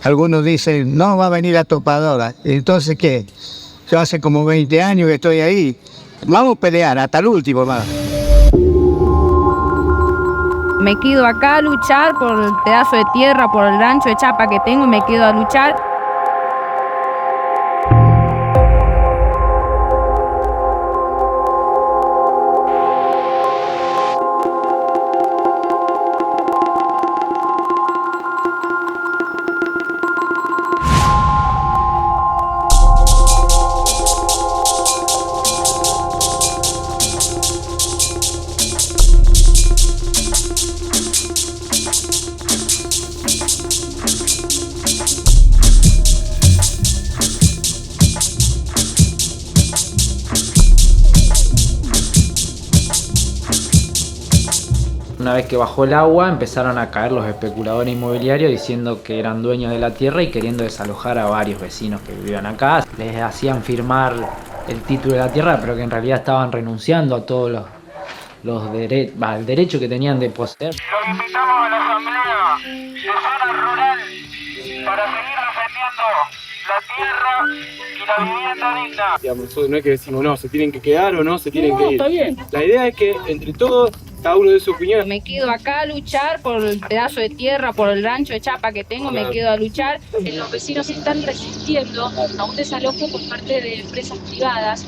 Algunos dicen, no, va a venir la topadora. Entonces, ¿qué? Yo hace como 20 años que estoy ahí. Vamos a pelear hasta el último, hermano. Me quedo acá a luchar por el pedazo de tierra, por el rancho de chapa que tengo, me quedo a luchar. Una vez que bajó el agua, empezaron a caer los especuladores inmobiliarios diciendo que eran dueños de la tierra y queriendo desalojar a varios vecinos que vivían acá. Les hacían firmar el título de la tierra, pero que en realidad estaban renunciando a todos el derecho que tenían de poseer. Los invitamos a la asamblea de zona rural para seguir defendiendo la tierra y la vivienda digna. Digamos, no es que decimos, no, se tienen que quedar o no se tienen que ir. Está bien. La idea es que entre todos, cada uno de su opinión. Me quedo acá a luchar por el pedazo de tierra, por el rancho de chapa que tengo, me quedo a luchar. Los vecinos están resistiendo a un desalojo por parte de empresas privadas.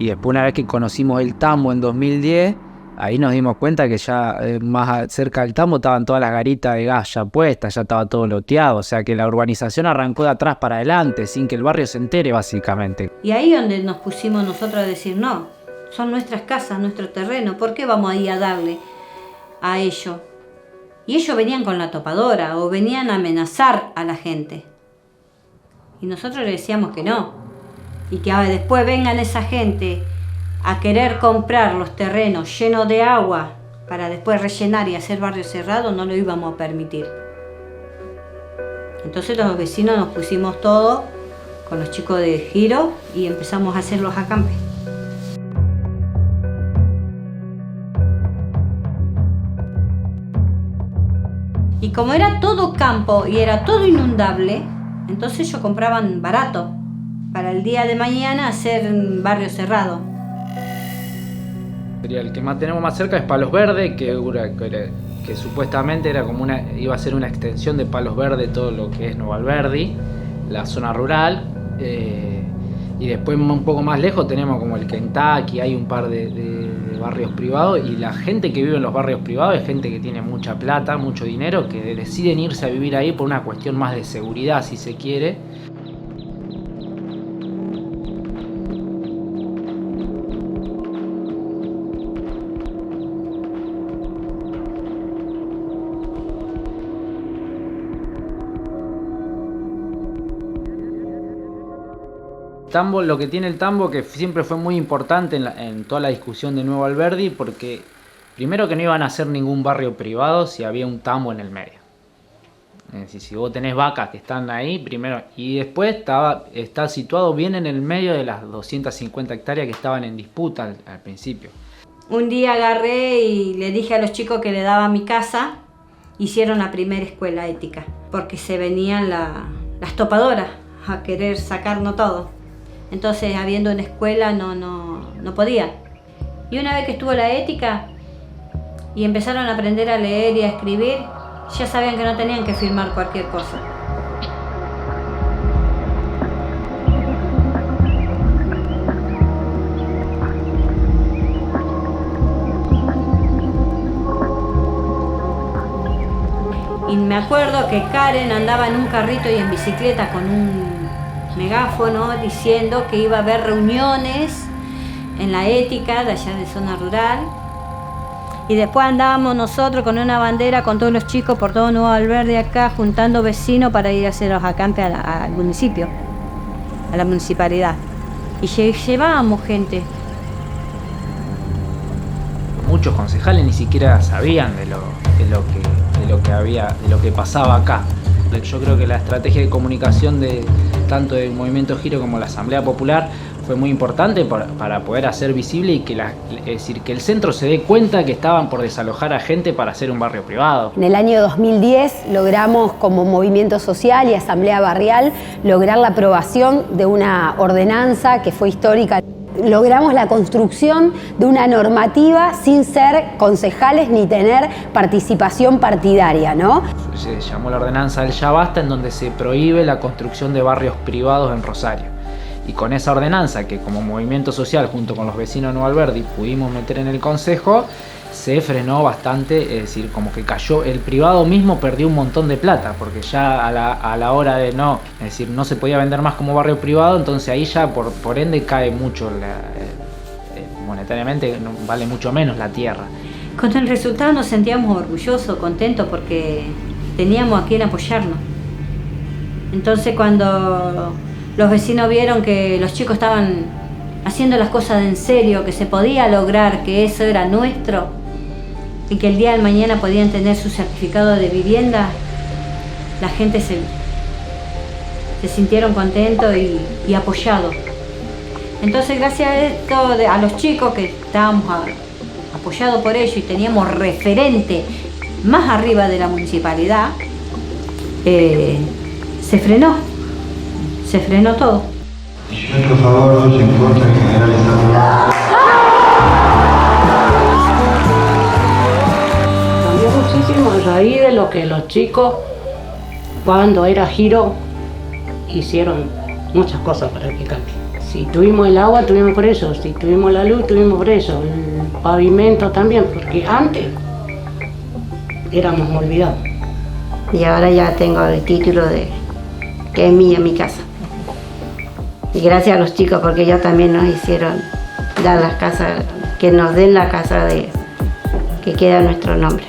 Y después, una vez que conocimos el tambo en 2010, ahí nos dimos cuenta que ya más cerca del tambo estaban todas las garitas de gas ya puestas, ya estaba todo loteado. O sea que la urbanización arrancó de atrás para adelante, sin que el barrio se entere básicamente. Y ahí es donde nos pusimos nosotros a decir, no, son nuestras casas, nuestro terreno, ¿por qué vamos a ir a darle a ellos? Y ellos venían con la topadora o venían a amenazar a la gente. Y nosotros le decíamos que no. Y que después vengan esa gente a querer comprar los terrenos llenos de agua para después rellenar y hacer barrio cerrado, no lo íbamos a permitir. Entonces los vecinos nos pusimos todos con los chicos de Giro y empezamos a hacer los acampes. Y como era todo campo y era todo inundable, entonces ellos compraban barato para el día de mañana hacer barrio cerrado. El que más tenemos más cerca es Palos Verdes, que supuestamente era como iba a ser una extensión de Palos Verdes, todo lo que es Nueva Alberdi, la zona rural. Y después un poco más lejos tenemos como el Kentucky, hay un par de barrios privados, y la gente que vive en los barrios privados es gente que tiene mucha plata, mucho dinero, que deciden irse a vivir ahí por una cuestión más de seguridad, si se quiere. Tambo, lo que tiene el tambo, que siempre fue muy importante en toda la discusión de Nuevo Alberdi, porque primero que no iban a hacer ningún barrio privado si había un tambo en el medio. Es decir, si vos tenés vacas que están ahí, primero, y después está situado bien en el medio de las 250 hectáreas que estaban en disputa al principio. Un día agarré y le dije a los chicos que le daba mi casa, hicieron la primera escuela ética, porque se venían las topadoras a querer sacarnos todo. Entonces, habiendo una escuela, no podía. Y una vez que estuvo la ética y empezaron a aprender a leer y a escribir, ya sabían que no tenían que firmar cualquier cosa. Y me acuerdo que Karen andaba en un carrito y en bicicleta con un megáfono diciendo que iba a haber reuniones en la ética de allá de zona rural, y después andábamos nosotros con una bandera con todos los chicos por todo Nuevo Alberdi acá juntando vecinos para ir a hacer los acampes al municipio, a la municipalidad, y llevábamos gente. Muchos concejales ni siquiera sabían de lo que pasaba acá. Yo creo que la estrategia de comunicación de tanto del Movimiento Giro como la Asamblea Popular fue muy importante para poder hacer visible y es decir, que el centro se dé cuenta que estaban por desalojar a gente para hacer un barrio privado. En el año 2010 logramos como movimiento social y asamblea barrial lograr la aprobación de una ordenanza que fue histórica. Logramos la construcción de una normativa sin ser concejales ni tener participación partidaria, ¿no? Se llamó la ordenanza del Ya Basta, en donde se prohíbe la construcción de barrios privados en Rosario. Y con esa ordenanza, que como movimiento social junto con los vecinos de Nuevo Alberdi pudimos meter en el consejo, se frenó bastante, es decir, como que cayó, el privado mismo perdió un montón de plata, porque ya a la hora de no, es decir, no se podía vender más como barrio privado, entonces ahí ya por ende cae mucho, monetariamente vale mucho menos la tierra. Con el resultado nos sentíamos orgullosos, contentos, porque teníamos a quien apoyarnos. Entonces cuando los vecinos vieron que los chicos estaban haciendo las cosas en serio, que se podía lograr, que eso era nuestro y que el día de mañana podían tener su certificado de vivienda, la gente se sintieron contentos y apoyados. Entonces, gracias a esto, a los chicos que estábamos apoyados por ellos y teníamos referente más arriba de la municipalidad, se frenó todo. Por favor, se importa en general Cambió muchísimo a raíz de lo que los chicos, cuando era Giro, hicieron muchas cosas para que cambie. Si tuvimos el agua, tuvimos por eso. Si tuvimos la luz, tuvimos por eso. El pavimento también, porque antes éramos olvidados. Y ahora ya tengo el título de que es mía, mi casa. Y gracias a los chicos, porque ellos también nos hicieron dar las casas, que nos den la casa que queda a nuestro nombre.